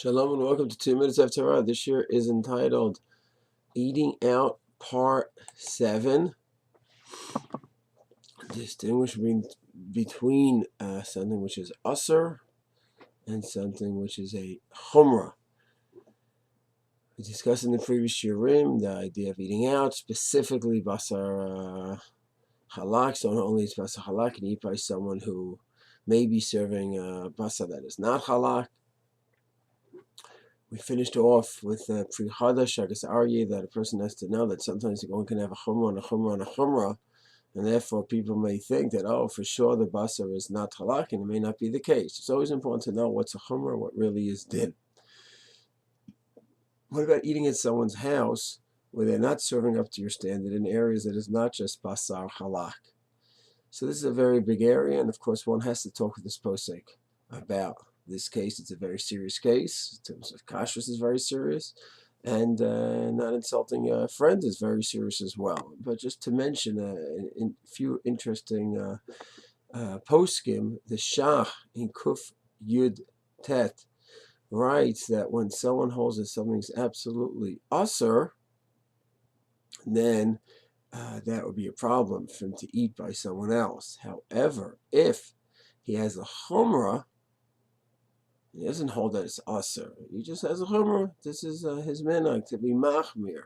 Shalom and welcome to 2 Minutes of Torah. This year is entitled Eating Out Part 7. Distinguish between something which is Assur and something which is a Chumrah. We discussed in the previous shiurim the idea of eating out, specifically Basar Halak. So not only is Basar Halak can eat by someone who may be serving Basar that is not Halak. We finished off with Prihada Shagas Aryeh, that a person has to know that sometimes one can have a chumrah and a chumrah and a chumrah, and therefore people may think that, oh, for sure the basar is not halak, and it may not be the case. It's always important to know what's a chumrah, what really is din. What about eating at someone's house where they're not serving up to your standard in areas that is not just basar halak? So this is a very big area, and of course one has to talk with this posek about this case. It's a very serious case. In terms of Kashrut is very serious, and not insulting a friend is very serious as well. But just to mention a few interesting poskim, the Shach in Kuf Yud Tet writes that when someone holds that something's absolutely Assur, then that would be a problem for him to eat by someone else. However, if he has a chumrah, he doesn't hold that it's Assur. He just has a chumrah. This is his minhag to be Machmir.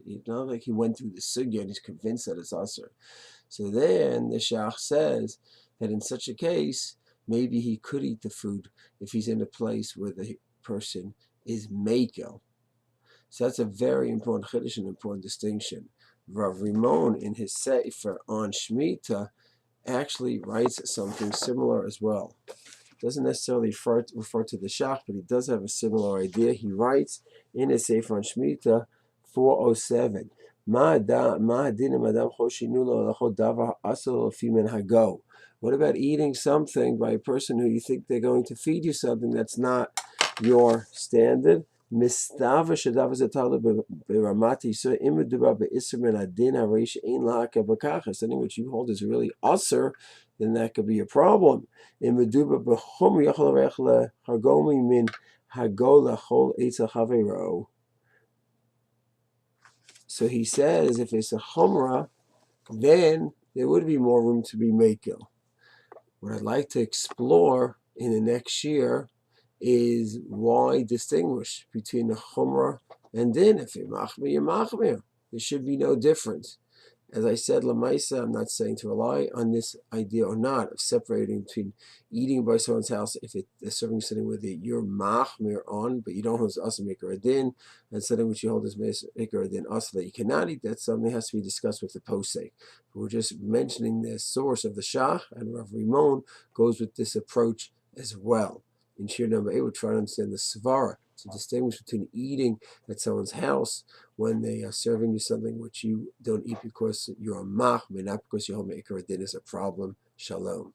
It's not like he went through the sugya and he's convinced that it's Assur. So then the Shach says that in such a case, maybe he could eat the food if he's in a place where the person is mekel. So that's a very important chiddush and important distinction. Rav Rimon, in his Sefer on Shmita, actually writes something similar as well. Doesn't necessarily refer to the Shach, but he does have a similar idea. He writes in his Sefer on Shmita 407, what about eating something by a person who you think they're going to feed you something that's not your standard? Something which you hold is really Assur, then that could be a problem. So he says if it's a chumrah, then there would be more room to be mekel. What I'd like to explore in the next year is why distinguish between the chumrah and din. If you're machmir, you're machmir. There should be no difference. As I said, lamaisa, I'm not saying to rely on this idea or not of separating between eating by someone's house if they're serving something with it you're machmir on, but you don't hold as maker a din, and something which you hold as maker a din also that you cannot eat. That's something that has to be discussed with the posek. We're just mentioning the source of the Shach, and Rav Rimon goes with this approach as well. In shir number 8, we're trying to understand the Sevara, to distinguish between eating at someone's house when they are serving you something which you don't eat because you're a machmir, not because your home maker din is a problem. Shalom.